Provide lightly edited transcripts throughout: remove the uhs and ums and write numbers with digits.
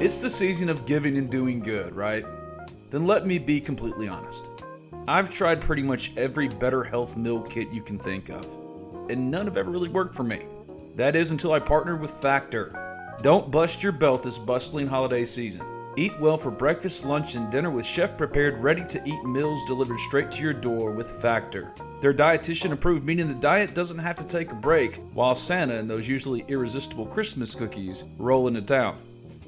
It's the season of giving and doing good, right? Then let me be completely honest. I've tried pretty much every Better Health meal kit you can think of, and none have ever really worked for me. That is until I partnered with Factor. Don't bust your belt this bustling holiday season. Eat well for breakfast, lunch, and dinner with chef-prepared, ready-to-eat meals delivered straight to your door with Factor. They're dietitian-approved, meaning the diet doesn't have to take a break while Santa and those usually irresistible Christmas cookies roll into town.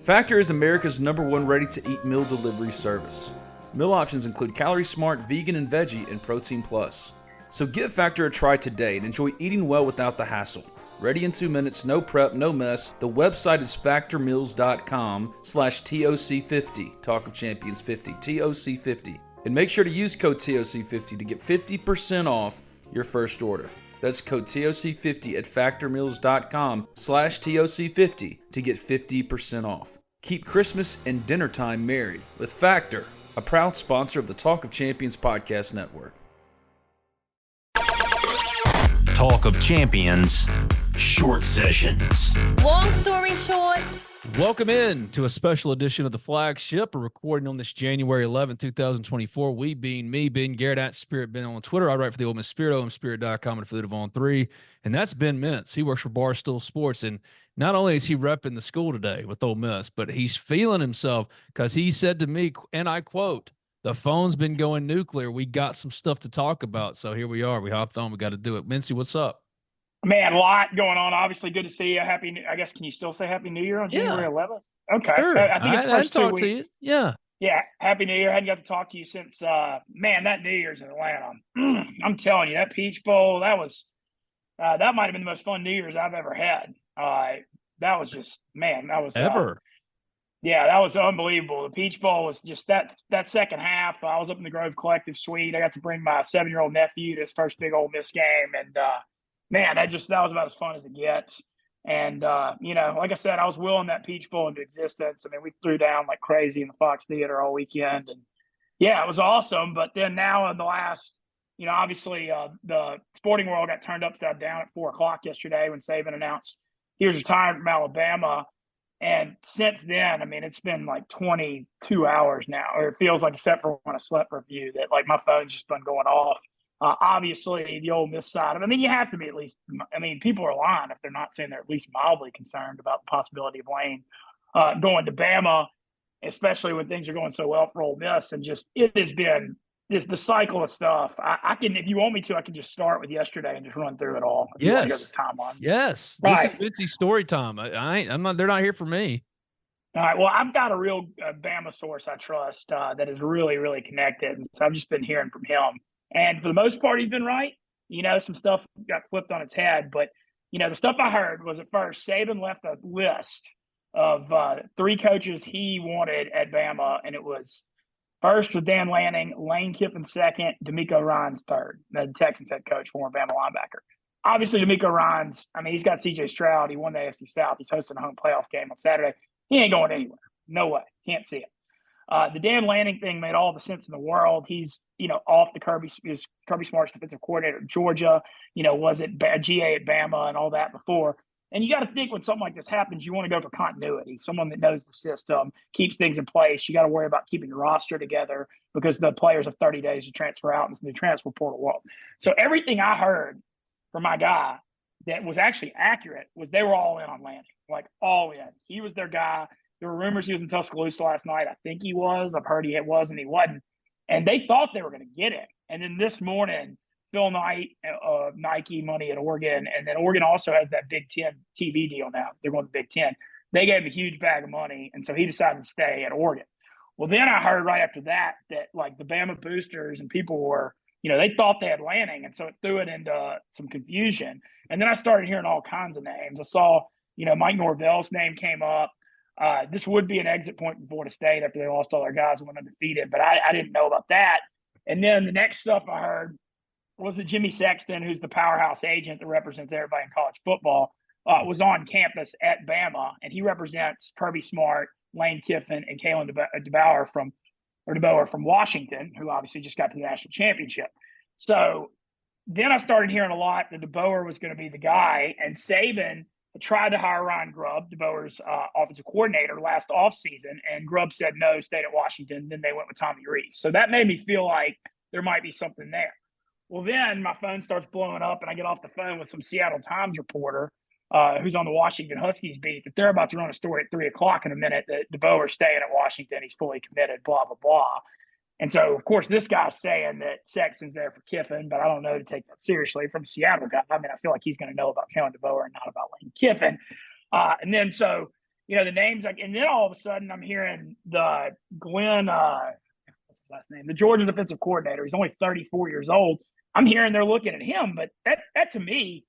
Factor is America's #1 ready-to-eat meal delivery service. Meal options include Calorie Smart, Vegan and Veggie, and Protein Plus. So give Factor a try today and enjoy eating well without the hassle. Ready in 2 minutes, no prep, no mess. The website is factormeals.com/TOC50, Talk of Champions 50, TOC50. And make sure to use code TOC50 to get 50% off your first order. That's code TOC50 at factormeals.com/TOC50 to get 50% off. Keep Christmas and dinner time merry with Factor, a proud sponsor of the Talk of Champions podcast network. Talk of Champions, short sessions. Long story short. Welcome in to a special edition of the Flagship, a recording on this January 11th, 2024. We being me, Ben Garrett at Spirit Ben on Twitter. I write for the Ole Miss Spirit, omspirit.com, and affiliate of On 3. And that's Ben Mintz. He works for Barstool Sports. And not only is he repping the school today with Ole Miss, but he's feeling himself because he said to me, and I quote, "The phone's been going nuclear. We got some stuff to talk about." So here we are. We hopped on. We got to do it. Mincy, what's up? Man, a lot going on. Obviously, good to see you. I guess, can you still say Happy New Year on January 11th? Okay. Sure. I think it's first 2 weeks. To you. Yeah. Yeah. Happy New Year. I hadn't got to talk to you since, man, that New Year's in Atlanta. I'm telling you, that Peach Bowl, that might have been the most fun New Year's I've ever had. That was just, man, that was. Yeah, that was unbelievable. The Peach Bowl was just that second half. I was up in the Grove Collective Suite. I got to bring my 7-year-old nephew to his first big Ole Miss game. And, man, that was about as fun as it gets. And, like I said, I was willing that Peach Bowl into existence. I mean, we threw down like crazy in the Fox Theater all weekend. And, yeah, it was awesome. But then now in the last, obviously the sporting world got turned upside down at 4 o'clock yesterday when Saban announced he was retiring from Alabama. And since then, I mean, it's been like 22 hours now, or it feels like, except for when I slept for a few, that like my phone's just been going off. Obviously, the Ole Miss side. I mean, you have to be at least. I mean, people are lying if they're not saying they're at least mildly concerned about the possibility of Lane going to Bama, especially when things are going so well for Ole Miss. And just it has been the cycle of stuff. I can, if you want me to, I can just start with yesterday and just run through it all. Yes. This timeline. Yes. Right. This is Mitzi story time. I'm not. They're not here for me. All right. Well, I've got a real Bama source I trust that is really, really connected, and so I've just been hearing from him. And for the most part, he's been right. Some stuff got flipped on its head. But, the stuff I heard was at first Saban left a list of 3 coaches he wanted at Bama. And it was first with Dan Lanning, Lane Kiffin second, D'Amico Ryans third, the Texans head coach, former Bama linebacker. Obviously, D'Amico Ryans, I mean, he's got C.J. Stroud. He won the AFC South. He's hosting a home playoff game on Saturday. He ain't going anywhere. No way. Can't see it. The Dan Lanning thing made all the sense in the world. He's, off the Kirby Smart's defensive coordinator at Georgia, was it GA at Bama and all that before. And you got to think when something like this happens, you want to go for continuity, someone that knows the system, keeps things in place. You got to worry about keeping your roster together because the players have 30 days to transfer out in this new transfer portal world. So everything I heard from my guy that was actually accurate was they were all in on Lanning, like all in. He was their guy. There were rumors he was in Tuscaloosa last night. I think he was. I've heard he was, and he wasn't. And they thought they were going to get him. And then this morning, Phil Knight, Nike money at Oregon, and then Oregon also has that Big Ten TV deal now. They're going to the Big Ten. They gave him a huge bag of money, and so he decided to stay at Oregon. Well, then I heard right after that like the Bama boosters and people were, they thought they had Lanning, and so it threw it into some confusion. And then I started hearing all kinds of names. I saw, Mike Norvell's name came up. This would be an exit point for Florida State after they lost all their guys and went undefeated, but I didn't know about that. And then the next stuff I heard was that Jimmy Sexton, who's the powerhouse agent that represents everybody in college football, was on campus at Bama, and he represents Kirby Smart, Lane Kiffin, and Kalen DeBoer from Washington, who obviously just got to the national championship. So then I started hearing a lot that DeBoer was going to be the guy, and Saban tried to hire Ryan Grubb, DeBoer's offensive coordinator, last offseason, and Grubb said no, stayed at Washington. Then they went with Tommy Rees. So that made me feel like there might be something there. Well, then my phone starts blowing up, and I get off the phone with some Seattle Times reporter who's on the Washington Huskies beat that they're about to run a story at 3 o'clock in a minute that DeBoer's staying at Washington. He's fully committed, blah, blah, blah. And so, of course, this guy's saying that Sexton's there for Kiffin, but I don't know to take that seriously from a Seattle guy. I mean, I feel like he's going to know about Kellen DeBoer and not about Lane Kiffin. And then so, the names, and then all of a sudden I'm hearing the Glenn, what's his last name? The Georgia defensive coordinator. He's only 34 years old. I'm hearing they're looking at him, but that to me,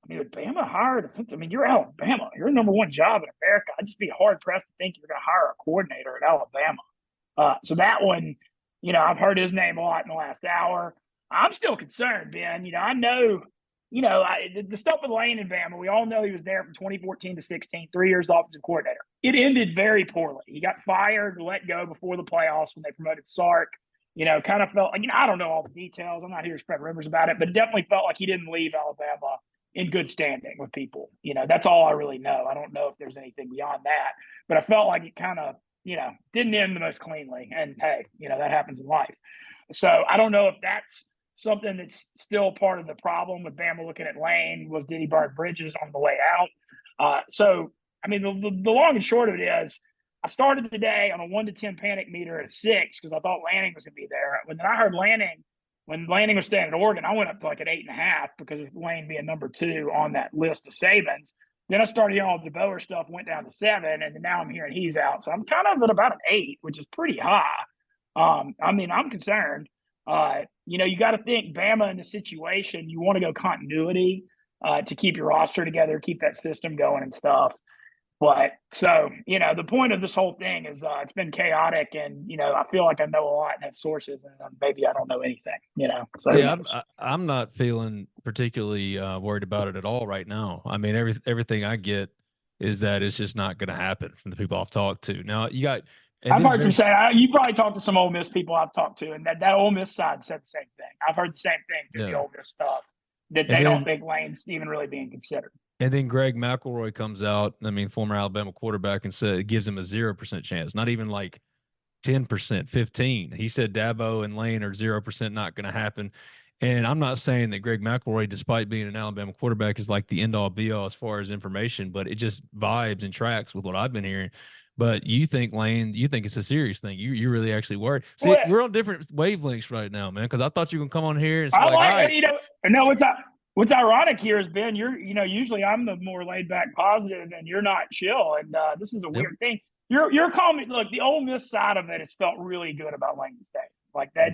I mean, would Bama hire a defensive? I mean, you're Alabama. You're the number one job in America. I'd just be hard-pressed to think you're going to hire a coordinator at Alabama. So that one, I've heard his name a lot in the last hour. I'm still concerned, Ben. I know, the stuff with Lane and Bama, we all know he was there from 2014 to 16, 3 years offensive coordinator. It ended very poorly. He got fired, let go before the playoffs when they promoted Sark. Kind of felt like, I don't know all the details. I'm not here to spread rumors about it, but it definitely felt like he didn't leave Alabama in good standing with people. That's all I really know. I don't know if there's anything beyond that, but I felt like it kind of, didn't end the most cleanly. And hey, that happens in life. So I don't know if that's something that's still part of the problem with Bama looking at Lane. Did he burn bridges on the way out? So, I mean, the long and short of it is, I started the day on a 1 to 10 panic meter at a 6 because I thought Lanning was going to be there. When I heard when Lanning was staying at Oregon, I went up to like an 8.5 because of Lane being number 2 on that list of Sabans. Then I started hearing all the DeBoer stuff, went down to 7, and then now I'm hearing he's out. So I'm kind of at about an 8, which is pretty high. I mean, I'm concerned. You got to think Bama in the situation, you want to go continuity to keep your roster together, keep that system going and stuff. But so, the point of this whole thing is it's been chaotic and, I feel like I know a lot and have sources and maybe I don't know anything, So yeah, I'm not feeling particularly worried about it at all right now. I mean, everything I get is that it's just not going to happen from the people I've talked to. Now you got, I've heard some say, you probably talked to some Ole Miss people I've talked to, and that Ole Miss side said the same thing. I've heard the same thing through the Ole Miss stuff, that they don't think Lane's even really being considered. And then Greg McElroy comes out, former Alabama quarterback, and said it gives him a 0% chance, not even like 10%, 15%. He said Dabo and Lane are 0% not going to happen. And I'm not saying that Greg McElroy, despite being an Alabama quarterback, is like the end-all be-all as far as information, but it just vibes and tracks with what I've been hearing. But you think Lane, you think it's a serious thing. You're really actually worried. See, we're on different wavelengths right now, man, because I thought you were going to come on here and say, all right. What's ironic here is, Ben, usually I'm the more laid back positive and you're not chill. And this is a weird thing. You're calling me, look, the Ole Miss side of it has felt really good about Lane State. Like that,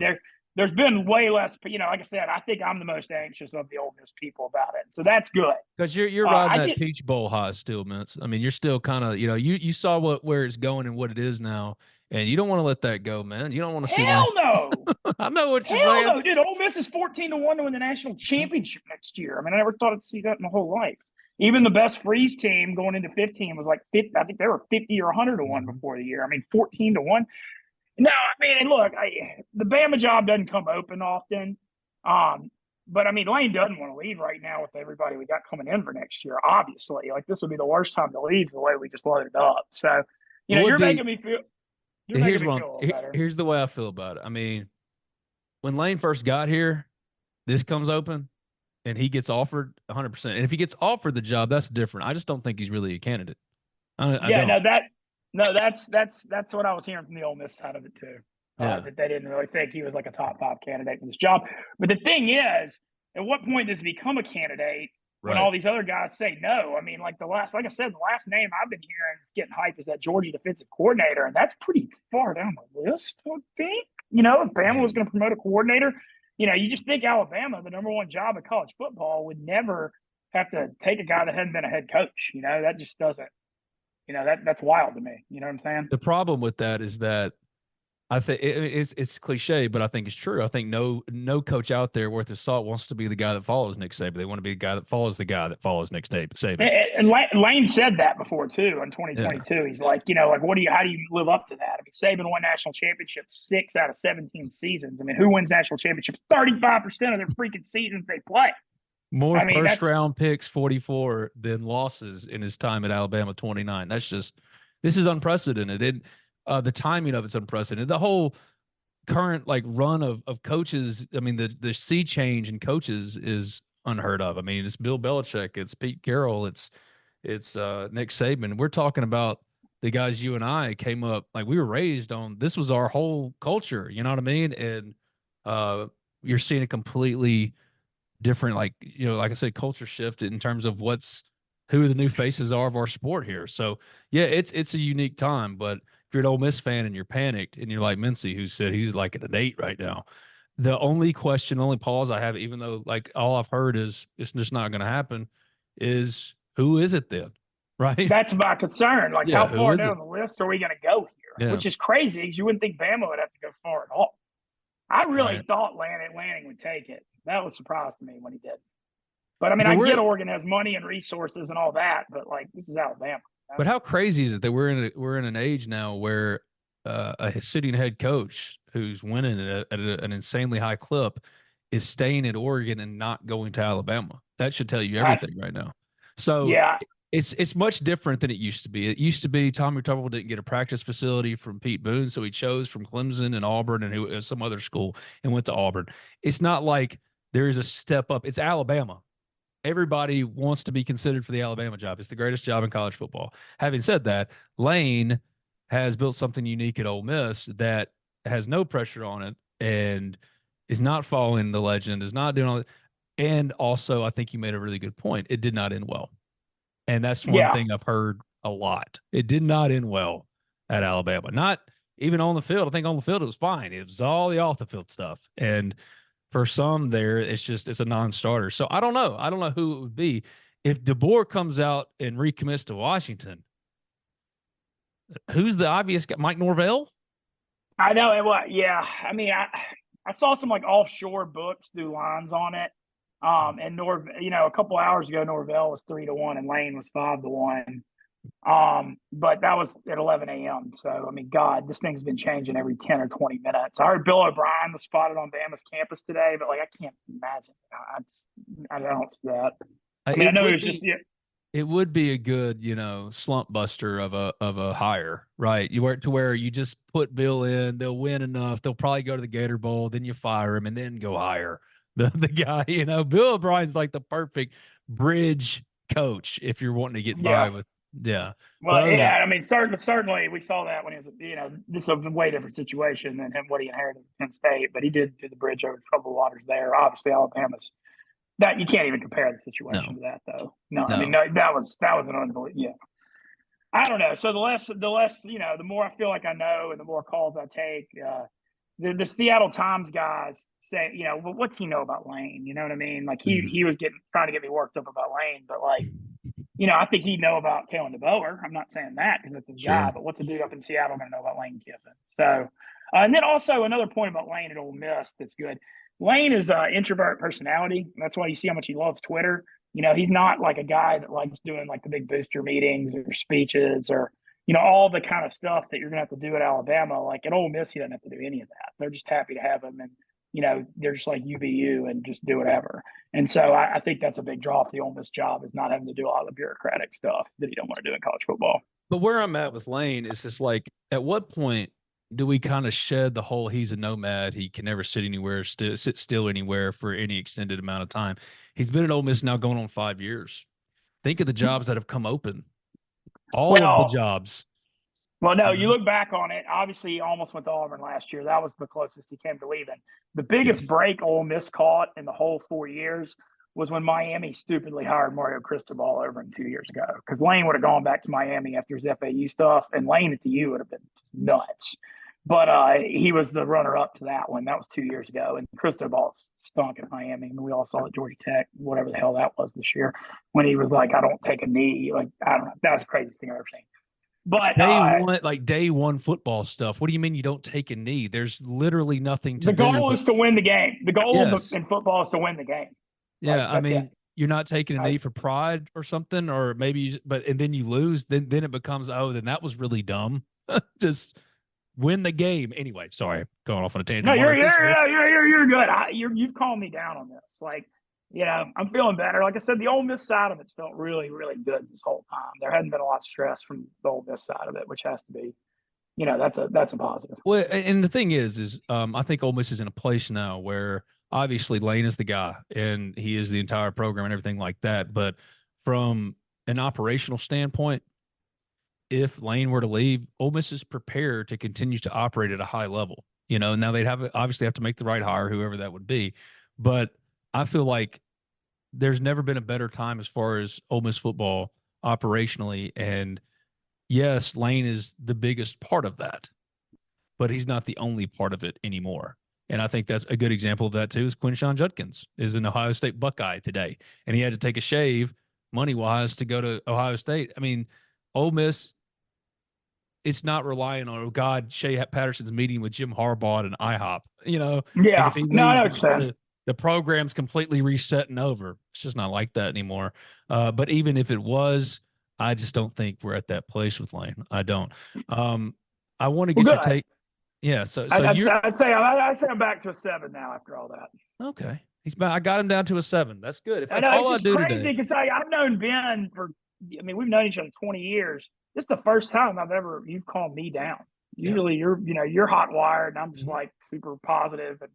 there's been way less, like I said, I think I'm the most anxious of the Ole Miss people about it. So that's good. Because you're riding that Peach Bowl high still, Mintz. I mean, you're still kind of, you saw where it's going and what it is now. And you don't want to let that go, man. You don't want to see Hell no. I know what you're saying. Hell no, dude. Ole Miss is 14-1 to win the national championship next year. I mean, I never thought I'd see that in my whole life. Even the best Freeze team going into 15 was like 50. I think they were 50 or 100-1 before the year. I mean, 14-1. No, I mean, look, the Bama job doesn't come open often. But I mean, Lane doesn't want to leave right now with everybody we got coming in for next year. Obviously, like this would be the worst time to leave the way we just loaded up. So, you're making me feel. Here's the way I feel about it. I mean, when Lane first got here, this comes open and he gets offered 100%. And if he gets offered the job, that's different. I just don't think he's really a candidate. That's what I was hearing from the Ole Miss side of it too. That they didn't really think he was like a top 5 candidate for this job. But the thing is, at what point does he become a candidate when all these other guys say no? I mean, like the last name I've been hearing is getting hype is that Georgia defensive coordinator, and that's pretty far down the list, I think. If Bama was going to promote a coordinator, you just think Alabama, the number 1 job in college football, would never have to take a guy that hadn't been a head coach. That just doesn't, that's wild to me. You know what I'm saying? The problem with that is that I think it's cliche, but I think it's true. I think no coach out there worth his salt wants to be the guy that follows Nick Saban. They want to be the guy that follows Nick Saban. And Lane said that before too in 2022. Yeah. He's like, how do you live up to that? I mean, Saban won national championships 6 out of 17 seasons. I mean, who wins national championships 35% of their freaking seasons they play? More I mean, first that's round picks, 44, than losses in his time at Alabama, 29. This is unprecedented. The timing of it's unprecedented. The whole current like run of coaches. I mean, the sea change in coaches is unheard of. I mean, it's Bill Belichick, it's Pete Carroll, it's Nick Saban. We're talking about the guys you and I came up like we were raised on. This was our whole culture. You know what I mean? And you're seeing a completely different, like like I said, culture shift in terms of who the new faces are of our sport here. So yeah, it's a unique time. But if you're an Ole Miss fan and you're panicked and you're like Mincy, who said he's like at an 8 right now, the only pause I have, even though like all I've heard is it's just not going to happen, is who is it then, right? that's my concern. Like, Yeah, how who far is it? down the list are we going to go here? Yeah, Which is crazy because you wouldn't think Bama would have to go far at all. I really right. thought Lanning would take it. That was a surprise to me when he did. But I mean, But I we're get Oregon has money and resources and all that, but like this is Alabama. But how crazy is it that we're in an age now where a sitting head coach who's winning at an insanely high clip is staying at Oregon and not going to Alabama? That should tell you everything right now. So Yeah, it's much different than it used to be. It used to be Tommy Tuberville didn't get a practice facility from Pete Boone, so he chose from Clemson and Auburn and some other school and went to Auburn. It's not like there is a step up. It's Alabama. Everybody wants to be considered for the Alabama job. It's the greatest job in college football. Having said that, Lane has built something unique at Ole Miss that has no pressure on it and is not following the legend, is not doing all that. And also, I think you made a really good point. It did not end well. And that's one yeah, thing I've heard a lot. It did not end well at Alabama. Not even on the field. I think on the field it was fine. It was all the off the field stuff. And for some there, it's a non-starter. So I don't know. I don't know who it would be. If DeBoer comes out and recommits to Washington, who's the obvious guy? Mike Norvell? I know. And what? Yeah, I mean, I saw some like offshore books do lines on it. And a couple hours ago, Norvell was 3-1 and Lane was 5-1. But that was at 11 a.m. So, I mean, God, this thing's been changing every 10 or 20 minutes. I heard Bill O'Brien was spotted on Bama's campus today, but like, I can't imagine. I don't see that. I mean, I know it was just, yeah, It would be a good, slump buster of a hire, right? You work to where you just put Bill in, they'll win enough, they'll probably go to the Gator Bowl, then you fire him and then go hire the guy. Bill O'Brien's like the perfect bridge coach if you're wanting to get by with, yeah. Well, yeah, I mean, certainly we saw that when he was, this is a way different situation than what he inherited at Penn State, but he did do the bridge over troubled waters there. Obviously, Alabama's. That you can't even compare the situation to that, though. No, I mean, that was an unbelievable. Yeah, I don't know. So the less, the more I feel like I know, and the more calls I take. The Seattle Times guys say, well, what's he know about Lane? You know what I mean? Like he was trying to get me worked up about Lane, but like, I think he'd know about Kalen DeBoer. I'm not saying that because that's his guy, but what's a dude up in Seattle going to know about Lane Kiffin? So, and then also another point about Lane at Ole Miss that's good. Lane is an introvert personality. That's why you see how much he loves Twitter. He's not like a guy that likes doing like the big booster meetings or speeches or, all the kind of stuff that you're going to have to do at Alabama. Like at Ole Miss, he doesn't have to do any of that. They're just happy to have him. And, they're just like UBU and just do whatever. And so I think that's a big draw for the Ole Miss job is not having to do all the bureaucratic stuff that you don't want to do in college football. But where I'm at with Lane is just like, at what point do we kind of shed the whole he's a nomad, he can never sit anywhere, sit still anywhere for any extended amount of time? He's been at Ole Miss now going on 5 years. Think of the jobs that have come open. All of the jobs. Well, no, you look back on it. Obviously, he almost went to Auburn last year. That was the closest he came to leaving. The biggest break Ole Miss caught in the whole 4 years was when Miami stupidly hired Mario Cristobal over him 2 years ago. Because Lane would have gone back to Miami after his FAU stuff, and Lane at the U would have been nuts. But he was the runner-up to that one. That was 2 years ago. And Cristobal stunk at Miami. And we all saw at Georgia Tech, whatever the hell that was this year, when he was like, I don't take a knee. Like, I don't know. That was the craziest thing I've ever seen. But day one football stuff. What do you mean you don't take a knee? There's literally nothing to do. The goal is to win the game. The goal in football is to win the game. Yeah, I mean, you're not taking a knee for pride or something, or maybe, and then you lose. Then it becomes, then that was really dumb. Just win the game. Anyway, sorry, going off on a tangent. No, you're good. You've calmed me down on this. Like, I'm feeling better. Like I said, the Ole Miss side of it's felt really, really good this whole time. There hadn't been a lot of stress from the Ole Miss side of it, which has to be, that's a positive. Well, and the thing is I think Ole Miss is in a place now where obviously Lane is the guy and he is the entire program and everything like that. But from an operational standpoint, if Lane were to leave, Ole Miss is prepared to continue to operate at a high level. Now they'd obviously have to make the right hire, whoever that would be. But I feel like there's never been a better time as far as Ole Miss football operationally. And yes, Lane is the biggest part of that, but he's not the only part of it anymore. And I think that's a good example of that too. Is Quinshon Judkins is an Ohio State Buckeye today, and he had to take a shave money wise to go to Ohio State. I mean, Ole Miss, it's not relying on Shea Patterson's meeting with Jim Harbaugh and IHOP. Yeah, and if he no, I know leaves, what you're saying. the program's completely resetting over. It's just not like that anymore. But even if it was, I just don't think we're at that place with Lane. I don't. I want to get your take. Yeah, so I'd say I'm back to a 7 now after all that. Okay, I got him down to a 7. That's good. If it's just crazy because I've known Ben we've known each other 20 years. This is the first time you've calmed me down. Usually you're hot wired and I'm just like super positive. And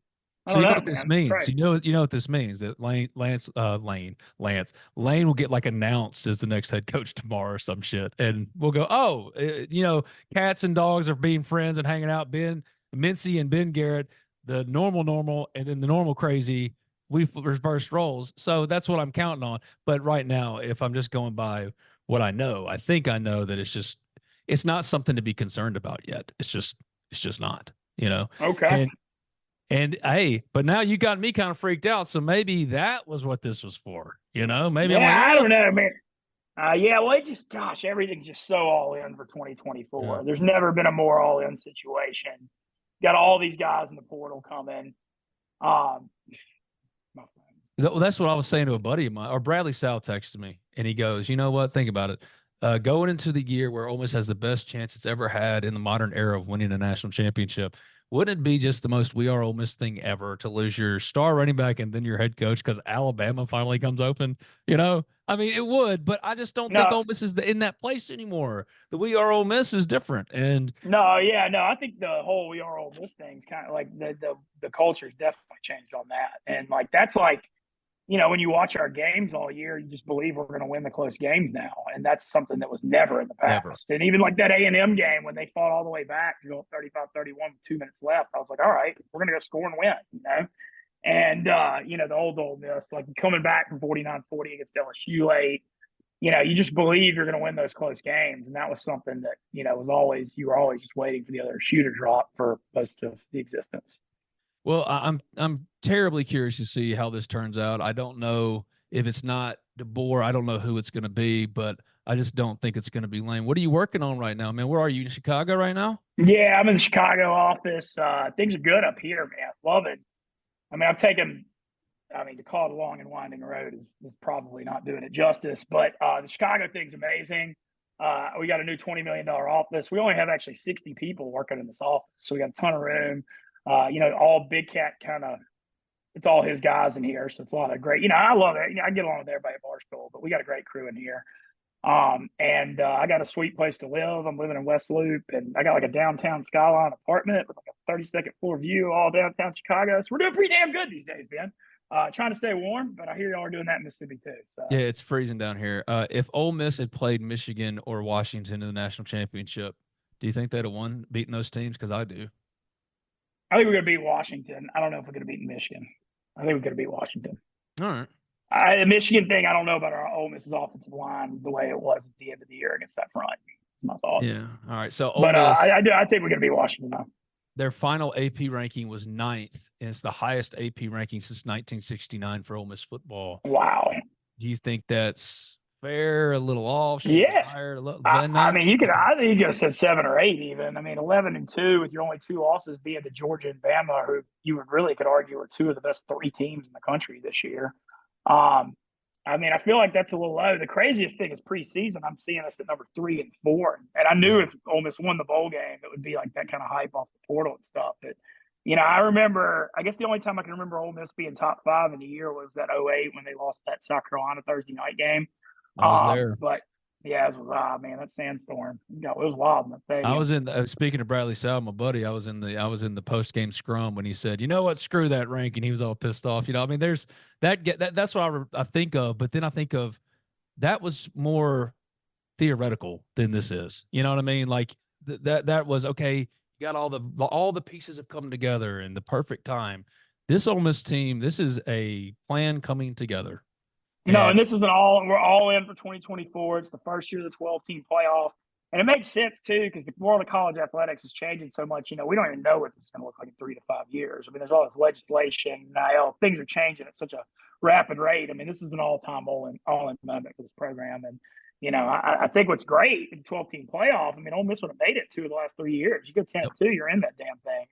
so you know what this means. You know what this means, that Lane will get like announced as the next head coach tomorrow or some shit. And we'll go, cats and dogs are being friends and hanging out. Ben Mincy and Ben Garrett, the normal, and then the normal crazy, we reversed roles. So that's what I'm counting on. But right now, if I'm just going by what I know, I think I know that it's not something to be concerned about yet. It's just not, Okay. And hey, but now you got me kind of freaked out. So maybe that was what this was for, maybe. Yeah, I don't know, man. Everything's just so all in for 2024. Yeah. There's never been a more all in situation. Got all these guys in the portal coming. Well, that's what I was saying to a buddy of mine, or Bradley Sal texted me, and he goes, "You know what? Think about it. Going into the year where Ole Miss has the best chance it's ever had in the modern era of winning a national championship, wouldn't it be just the most we are Ole Miss thing ever to lose your star running back and then your head coach because Alabama finally comes open? I mean, it would, but I just don't think Ole Miss is in that place anymore. The we are Ole Miss is different. And I think the whole we are Ole Miss thing's kind of like the culture's definitely changed on that. And like that's like, when you watch our games all year, you just believe we're going to win the close games now. And that's something that was never in the past. Never. And even like that A&M game when they fought all the way back to go 35-31 with 2 minutes left, I was like, all right, we're going to go score and win, And, the old Ole Miss, like coming back from 49-40 against LSU late, you just believe you're going to win those close games. And that was something that, you were always just waiting for the other shoe to drop for most of the existence. Well, I'm terribly curious to see how this turns out. I don't know if it's not DeBoer. I don't know who it's going to be, but I just don't think it's going to be Lane. What are you working on right now, man? Where are you, in Chicago right now? Yeah, I'm in the Chicago office. Things are good up here, man. Love it. To call it a long and winding road is probably not doing it justice, but the Chicago thing's amazing. We got a new $20 million office. We only have actually 60 people working in this office, so we got a ton of room. All Big Cat it's all his guys in here. So it's a lot of great, I love it. I get along with everybody at Barstool, but we got a great crew in here. I got a sweet place to live. I'm living in West Loop and I got like a downtown skyline apartment with like a 32nd floor view all downtown Chicago. So we're doing pretty damn good these days, Ben. Trying to stay warm, but I hear y'all are doing that in Mississippi too. So yeah, it's freezing down here. If Ole Miss had played Michigan or Washington in the national championship, do you think they'd have beaten those teams? Because I do. I think we're going to beat Washington. I don't know if we're going to beat Michigan. I think we're going to beat Washington. All right. The Michigan thing, I don't know about our Ole Miss's offensive line the way it was at the end of the year against that front. That's my thought. Yeah. All right. So Ole Miss, I think we're going to beat Washington now. Their final AP ranking was 9th, and it's the highest AP ranking since 1969 for Ole Miss football. Wow. Do you think that's fair? A little off? Higher, I think you could have said 7 or 8 even. 11-2 with your only 2 losses being the Georgia and Bama, who you could argue are 2 of the best 3 teams in the country this year. I feel like that's a little low. The craziest thing is preseason. I'm seeing us at number 3 and 4. And I knew if Ole Miss won the bowl game, it would be like that kind of hype off the portal and stuff. But, I remember, I guess the only time I can remember Ole Miss being top 5 in the year was that 08 when they lost that South Carolina Thursday night game. I was there. But yeah, it was wild, man. That sandstorm, it was wild in the stadium. I was in. Speaking of Bradley Sal, my buddy, I was in the post game scrum when he said, "You know what? Screw that ranking." He was all pissed off. I mean, there's that's what I think of. But then I think of that was more theoretical than this is. You know what I mean? Like that was okay. You got all the pieces have come together in the perfect time. This Ole Miss team, this is a plan coming together. And this is we're all in for 2024. It's the first year of the 12-team playoff. And it makes sense, too, because the world of college athletics is changing so much. We don't even know what this is going to look like in 3 to 5 years. I mean, there's all this legislation, NIL, things are changing at such a rapid rate. I mean, this is an all-time all-in moment for this program. And, I think what's great in the 12-team playoff, I mean, Ole Miss would have made it 2 of the last 3 years. You go 10-2, you're in that damn thing.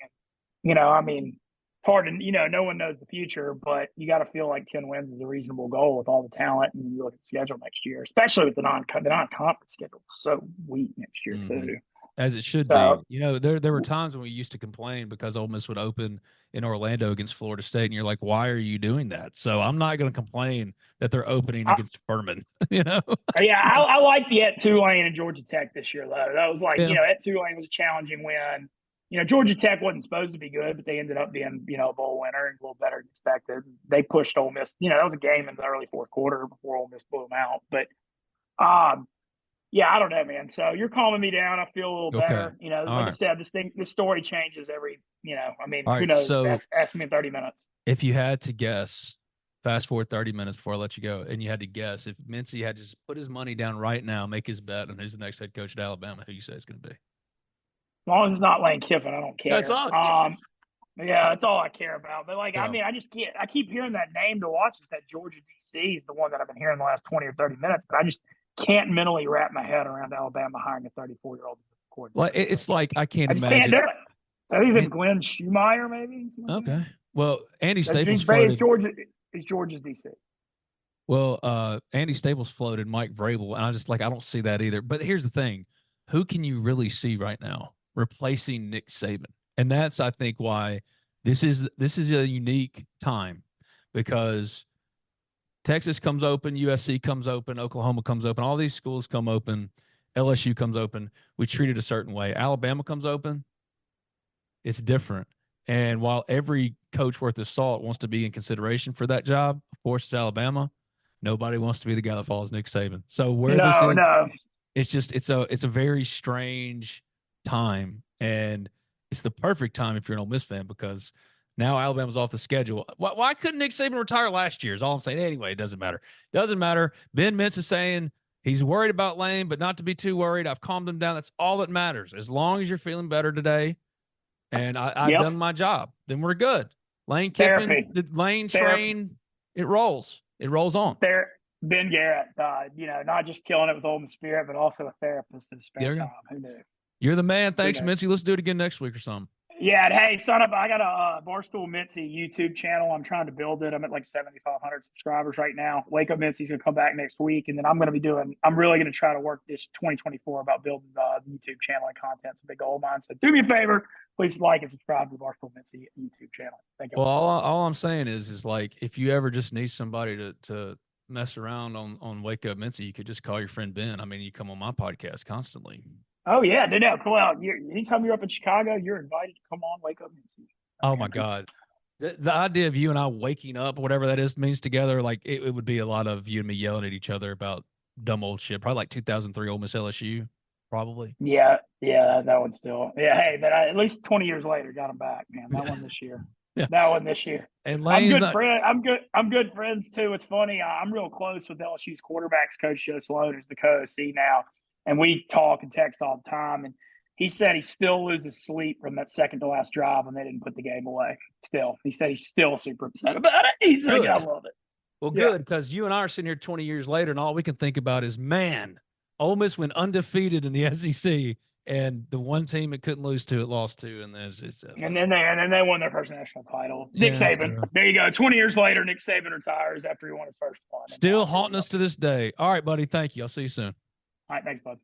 And, I mean, hard to, no one knows the future, but you got to feel like 10 wins is a reasonable goal with all the talent. And you look at the schedule next year, especially with the non-conference schedule. It's so weak next year, too. As it should be. There were times when we used to complain because Ole Miss would open in Orlando against Florida State, and you're like, why are you doing that? So I'm not going to complain that they're opening against Furman, Yeah, I like the at Tulane and Georgia Tech this year, though. That was like, at Tulane was a challenging win. Georgia Tech wasn't supposed to be good, but they ended up being, a bowl winner and a little better than expected. They pushed Ole Miss. That was a game in the early fourth quarter before Ole Miss blew them out. But, I don't know, man. So you're calming me down. I feel a little better. I said, this story changes every, who knows? So ask me in 30 minutes. If you had to guess, fast forward 30 minutes before I let you go, and you had to guess if Mincy had to just put his money down right now, make his bet on who's the next head coach at Alabama, who you say it's going to be? As long as it's not Lane Kiffin, I don't care. That's all. That's all I care about. But I just can't. I keep hearing that name to watch. It's that Georgia DC is the one that I've been hearing the last 20 or 30 minutes. But I just can't mentally wrap my head around Alabama hiring a 34-year-old coordinator. Well, it's like I can't imagine. Can't do it. I think it's Glenn Schumeyer, maybe. Okay. Well, Andy Staples floated. He's Georgia's DC. Well, Andy Staples floated Mike Vrabel, and I don't see that either. But here's the thing: who can you really see right now replacing Nick Saban? And that's, I think, why this is a unique time, because Texas comes open, USC comes open, Oklahoma comes open, all these schools come open, LSU comes open. We treat it a certain way. Alabama comes open, it's different. And while every coach worth his salt wants to be in consideration for that job, of course, it's Alabama. Nobody wants to be the guy that follows Nick Saban. So it's a very strange time, and it's the perfect time if you're an Ole Miss fan, because now Alabama's off the schedule. Why couldn't Nick Saban retire last year is all I'm saying. Anyway, it doesn't matter. Doesn't matter. Ben Mintz is saying he's worried about Lane, but not to be too worried. I've calmed him down. That's all that matters. As long as you're feeling better today and I've done my job, then we're good. Lane Kiffin, the Lane train, it rolls. It rolls on. Ben Garrett, not just killing it with Ole Miss spirit, but also a therapist in his spare time. Who knew? You're the man. Thanks, Mincy. Let's do it again next week or something. Yeah. Hey, son of, I got a Barstool Mincy YouTube channel. I'm trying to build it. I'm at like 7,500 subscribers right now. Wake Up Mincy's going to come back next week. And then I'm really going to try to work this 2024 about building the YouTube channel and content. It's a big goal of mine. So do me a favor. Please like and subscribe to the Barstool Mincy YouTube channel. Thank you. Well, all I'm saying is like, if you ever just need somebody to mess around on Wake Up Mincy, you could just call your friend Ben. I mean, you come on my podcast constantly. Oh, yeah. No, come out. Anytime you're up in Chicago, you're invited to come on Wake Up Mincy. Oh, my God. The idea of you and I waking up, whatever that is, means together, like it would be a lot of you and me yelling at each other about dumb old shit. Probably like 2003 Ole Miss LSU, probably. Yeah, that one still. Yeah, hey, but at least 20 years later, got him back, man. That one this year. Yeah. That one this year. And I'm good friends too. It's funny. I'm real close with LSU's quarterbacks coach Joe Sloan, who's the ToC now, and we talk and text all the time. And he said he still loses sleep from that second to last drive when they didn't put the game away. Still, he said he's still super upset about it. He said, "I love it." Well, good, because you and I are sitting here 20 years later, and all we can think about is, man, Ole Miss went undefeated in the SEC. And the one team it couldn't lose to, it lost to, and then they won their first national title. Nick Saban. Sure. There you go. 20 years later, Nick Saban retires after he won his first one. Still haunting us to this day. All right, buddy. Thank you. I'll see you soon. All right, thanks, bud.